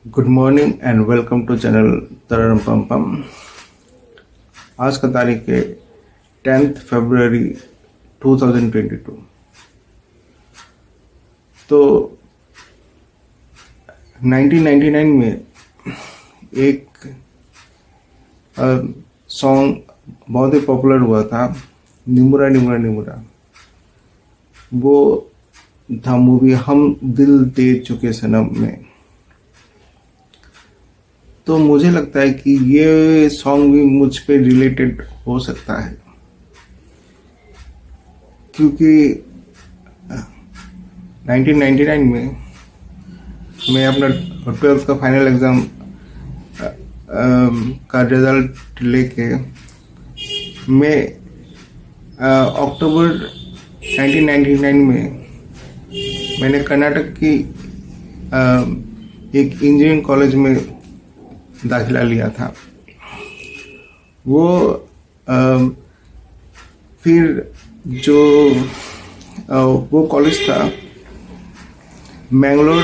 Good morning and welcome to channel तररम पम पम। आज का तारीख है 10 फरवरी 2022। तो 1999 में एक सॉन्ग बहुत ही पॉपुलर हुआ था, निमुरा निमुरा निमुरा। वो था मूवी हम दिल दे चुके सनम में। तो मुझे लगता है कि ये सॉन्ग भी मुझ पे रिलेटेड हो सकता है, क्योंकि 1999 में मैं अपना 12th का फाइनल एग्जाम का रिजल्ट लेके मैं अक्टूबर 1999 में मैंने कर्नाटक की एक इंजीनियरिंग कॉलेज में दाखिला लिया था। वो फिर जो वो कॉलेज था मैंगलोर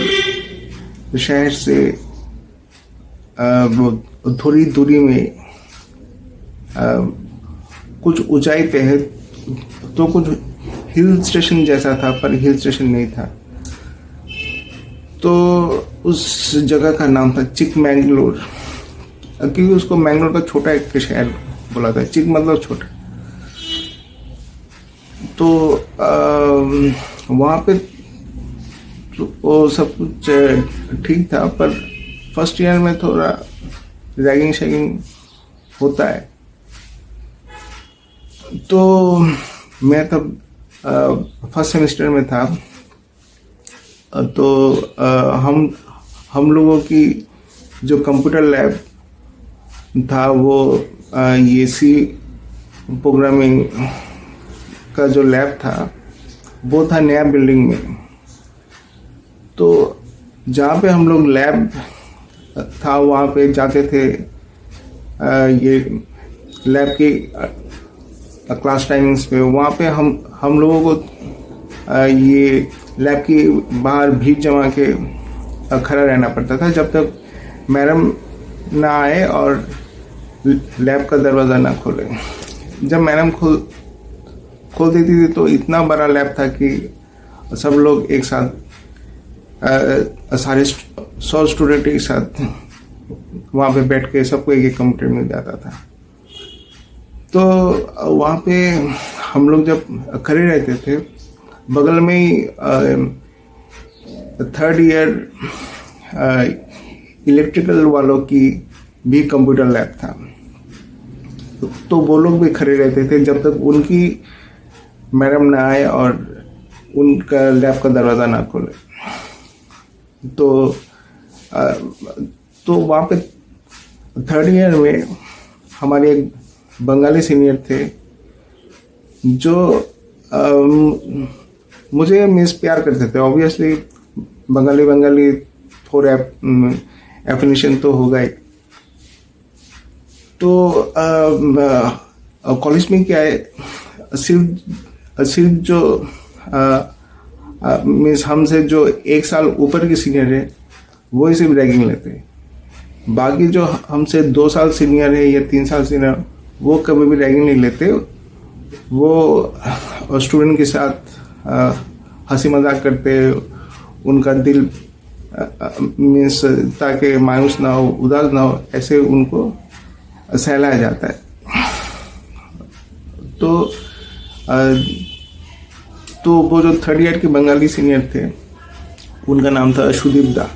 शहर से थोड़ी दूरी में कुछ ऊंचाई पे है, तो कुछ हिल स्टेशन जैसा था पर हिल स्टेशन नहीं था। तो उस जगह का नाम था चिकमंगलुरु, क्योंकि उसको मैंगलोर का छोटा एक शहर बोला था। चिक मतलब छोटा। तो वहाँ पे वो सब कुछ ठीक था, पर फर्स्ट ईयर में थोड़ा रैगिंग शैगिंग होता है। तो मैं तब फर्स्ट सेमेस्टर में था। तो हम लोगों की जो कंप्यूटर लैब था वो ये सी प्रोग्रामिंग का जो लैब था वो था नया बिल्डिंग में। तो जहाँ पे हम लोग लैब था वहाँ पे जाते थे। ये लैब की क्लास टाइमिंग्स पे वहाँ पे हम लोगों को ये लैब की बाहर भीड़ जमा के खड़ा रहना पड़ता था जब तक मैडम ना आए और लैब का दरवाज़ा ना खोले। जब मैडम खोल देती थी तो इतना बड़ा लैब था कि सब लोग एक साथ सारे 100 स्टूडेंट एक साथ वहाँ पे बैठ के सबको एक कंप्यूटर मिल जाता था। तो वहाँ पे हम लोग जब खड़े रहते थे, बगल में ही थर्ड ईयर इलेक्ट्रिकल वालों की भी कंप्यूटर लैब था। तो वो लोग भी खड़े रहते थे जब तक उनकी मैडम ना आए और उनका लैब का दरवाज़ा ना खोले। तो वहाँ पे थर्ड ईयर में हमारे एक बंगाली सीनियर थे जो मुझे मिस प्यार करते थे। ऑब्वियसली बंगाली थोड़ा एफिनेशन तो होगा ही। तो कॉलेज में क्या है, सिर्फ जो मीन्स हमसे जो एक साल ऊपर के सीनियर है वो ही सिर्फ रैगिंग लेते हैं। बाकी जो हमसे 2 साल सीनियर है या 3 साल सीनियर वो कभी भी रैगिंग नहीं लेते। वो स्टूडेंट के साथ हंसी मजाक करते, उनका दिल मीन्स ताकि मायूस ना हो, उदास ना हो, ऐसे उनको सहलाया जाता है। तो वो जो थर्ड ईयर के बंगाली सीनियर थे उनका नाम था सुदीप दा।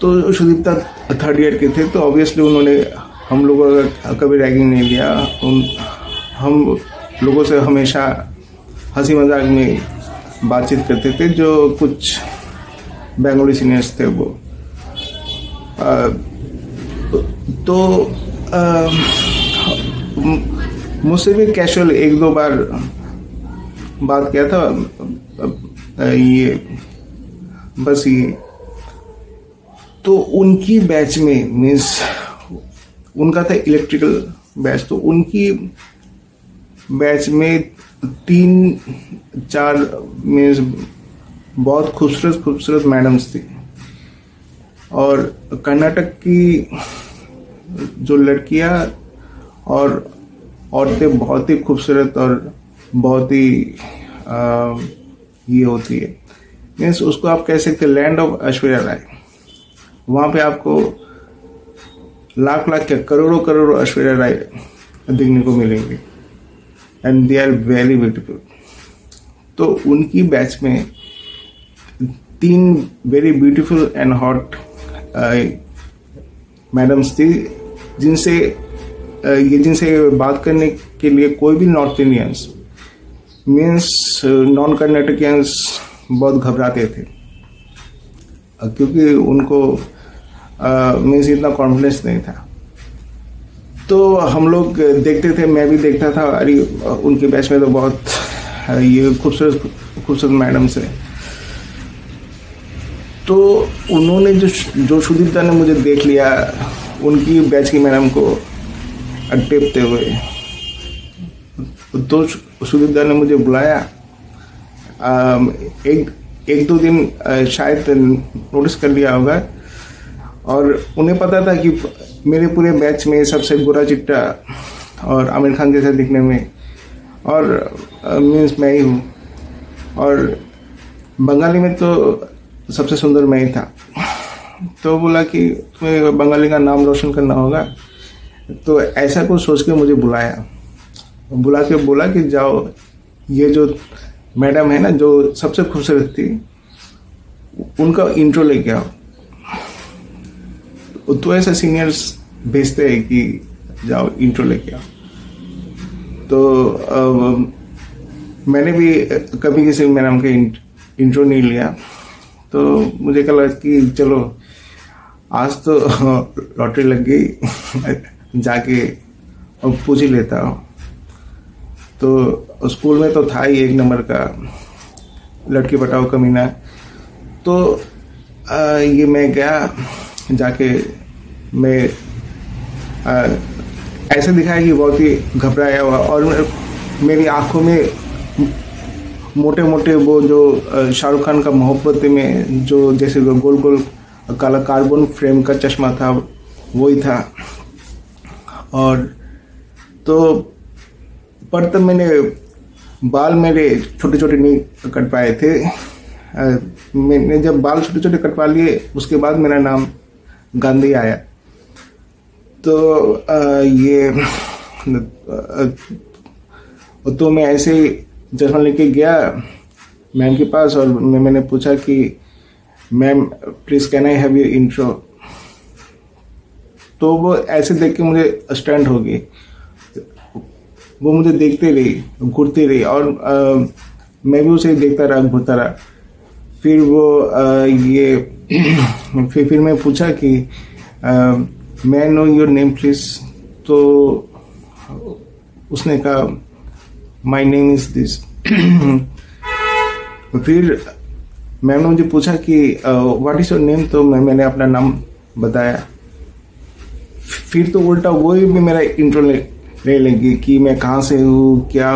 तो सुदीप दा थर्ड ईयर के थे, तो ऑब्वियसली उन्होंने हम लोगों का कभी रैगिंग नहीं लिया। हम लोगों से हमेशा हंसी मजाक में बातचीत करते थे। जो कुछ बंगाली सीनियर्स थे वो मुझसे भी कैजुअल 1-2 बार बात किया था, ये बस ये। तो उनकी बैच में मीन्स उनका था इलेक्ट्रिकल बैच, तो उनकी बैच में 3-4 मीन्स बहुत खूबसूरत मैडम्स थी। और कर्नाटक की जो लड़कियां और औरतें बहुत ही खूबसूरत और बहुत ही ये होती है, मीन्स उसको आप कह सकते लैंड ऑफ ऐश्वर्या राय। वहां पे आपको लाख लाख क्या करोड़ों करोड़ों ऐश्वर्या राय देखने को मिलेंगे, and they are very beautiful. तो उनकी बैच में 3 very beautiful and hot madams थी, जिनसे बात करने के लिए कोई भी north Indians means non Karnatakians बहुत घबराते थे, क्योंकि उनको मीन्स इतना कॉन्फिडेंस नहीं था। तो हम लोग देखते थे, मैं भी देखता था, अरे उनके बैच में तो बहुत ये खूबसूरत मैडम्स है। तो उन्होंने जो सुदीप्ता ने मुझे देख लिया उनकी बैच की मैडम को टेपते हुए, तो सुदीप्ता ने मुझे बुलाया। एक दो दिन शायद नोटिस कर लिया होगा, और उन्हें पता था कि मेरे पूरे बैच में सबसे गोरा चिट्टा और आमिर खान जैसा दिखने में और मीन्स मैं ही हूँ, और बंगाली में तो सबसे सुंदर मैं ही था। तो बोला कि तुम्हें बंगाली का नाम रोशन करना होगा, तो ऐसा कुछ सोच के मुझे बुला के बोला कि जाओ, ये जो मैडम है ना जो सबसे खूबसूरत थी, उनका इंट्रो लेके आओ। तो ऐसा सीनियर्स भेजते हैं कि जाओ इंट्रो लेके आओ। तो मैंने भी कभी किसी मैडम के इंट्रो नहीं लिया, तो मुझे लगा कि चलो आज तो लॉटरी लग गई, जाके अब पूछ ही लेता हूँ। तो स्कूल में तो था ही 1 नंबर का लड़की पटाओ कमीना। तो ये मैं गया, जाके मैं ऐसे दिखाया कि बहुत ही घबराया हुआ, और मेरी आंखों में मोटे मोटे वो जो शाहरुख खान का मोहब्बत में जो जैसे गोल गोल काला कार्बन फ्रेम का चश्मा था वही था। और तो पर तब मैंने बाल मेरे छोटे छोटे नहीं कट पाए थे। मैंने जब बाल छोटे छोटे कटवा लिए उसके बाद मेरा नाम गांधी आया। तो तो मैं ऐसे ही जर्नल लेके गया मैम के पास, और मैंने पूछा कि ma'am please can I have your intro. तो वो ऐसे देख के मुझे स्टैंड हो गई, वो मुझे देखते रही, घूरती रही, और मैं भी उसे देखता रहा, घूरता रहा। फिर वो फिर मैं पूछा कि may I know your name please? तो उसने कहा my name is this। फिर मैम ने मुझे पूछा कि what is your name? तो मैंने अपना नाम बताया। फिर तो उल्टा वो भी मेरा इंट्रो ले लगी कि मैं कहाँ से हूँ, क्या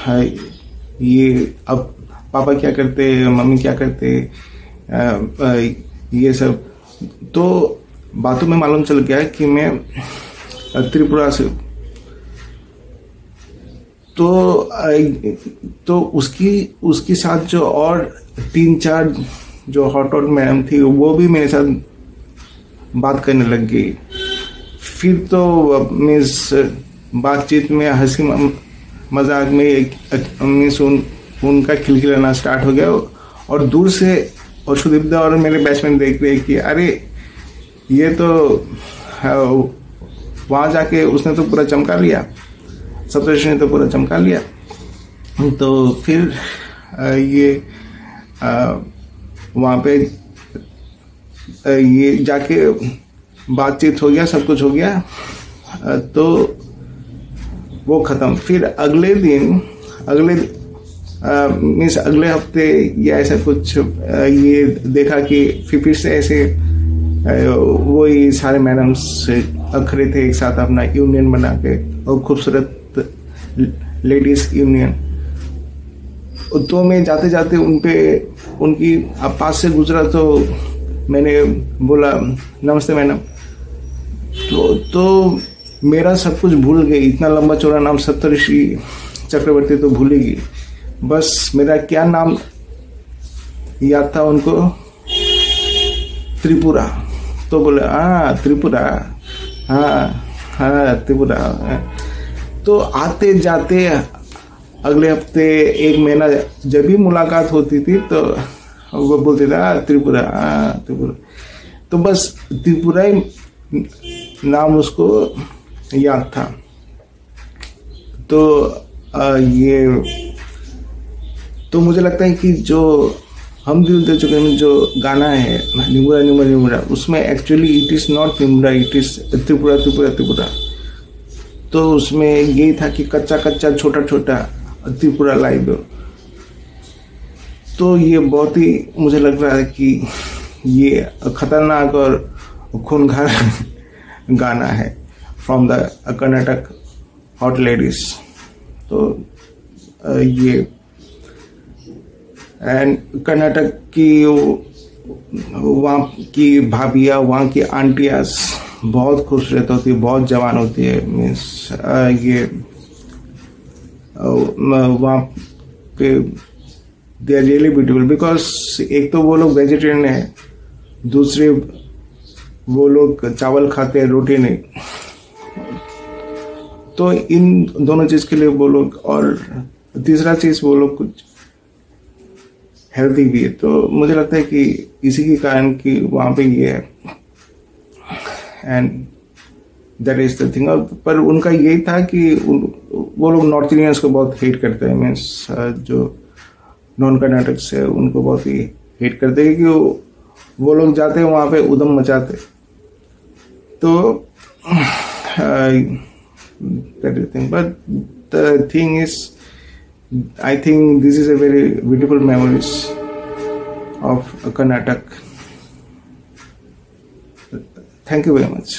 है ये, अब पापा क्या करते, मम्मी क्या करते, ये सब। तो बातों में मालूम चल गया कि मैं त्रिपुरा से। तो उसकी साथ जो और 3-4 जो हॉट मैडम थी वो भी मेरे साथ बात करने लग गई। फिर तो मीन्स बातचीत में हंसी मजाक में मीन्स उनका खिलखिलाना स्टार्ट हो गया, और दूर से और सुदीप्ता और मेरे बैचमेट देख रहे कि अरे ये तो वहां जाके उसने तो पूरा चमका लिया, सप्तऋषि ने तो पूरा चमका लिया। तो फिर ये वहां पे ये जाके बातचीत हो गया, सब कुछ हो गया, तो वो खत्म। फिर अगले हफ्ते या ऐसा कुछ ये देखा कि फिर से ऐसे वही सारे मैडम्स खड़े थे एक साथ अपना यूनियन बना के, और खूबसूरत लेडीज यूनियन। तो मैं जाते जाते उनकी पास से गुजरा तो मैंने बोला नमस्ते मैडम, तो मेरा सब कुछ भूल गई, इतना लंबा चौड़ा नाम सप्तऋषि चक्रवर्ती तो भूलेगी, बस मेरा क्या नाम याद था उनको, त्रिपुरा। तो बोले त्रिपुरा, हाँ त्रिपुरा। तो आते जाते अगले हफ्ते एक महीना जब भी मुलाकात होती थी तो वो बोलते थे त्रिपुरा, त्रिपुरा। तो बस त्रिपुरा ही नाम उसको याद था। तो ये तो मुझे लगता है कि जो हम दिल दे चुके हैं जो गाना है निमुरा निमुरा निमुरा, उसमें एक्चुअली इट इज नॉट निमुरा, इट इज त्रिपुरा त्रिपुरा त्रिपुरा। तो उसमें यही था कि कच्चा कच्चा छोटा छोटा त्रिपुरा लाइव। तो ये बहुत ही मुझे लग रहा है कि ये खतरनाक और खूनखार गाना है from the Karnataka hot ladies. तो ये एंड कर्नाटक की वहाँ की भाभियाँ, वहाँ की आंटियास बहुत खूबसूरत होती है, बहुत जवान होती है। मीन्स ये वहाँ पे they are really beautiful because एक तो वो लोग वेजिटेरियन है, दूसरे वो लोग चावल खाते हैं, रोटी नहीं। तो इन दोनों चीज के लिए वो लोग, और तीसरा चीज वो लोग कुछ हेल्थी भी है। तो मुझे लगता है कि इसी के कारण कि वहां पे ये है and that is the thing. पर उनका यही था कि वो लोग नॉर्थ इंडियंस को बहुत हेट करते हैं, मीन्स जो नॉन कर्नाटक से उनको बहुत ही हेट करते हैं कि वो लोग जाते हैं वहां पे उदम मचाते। तो that is thing, but the thing is I think this is a very beautiful memories of Karnataka. Thank you very much.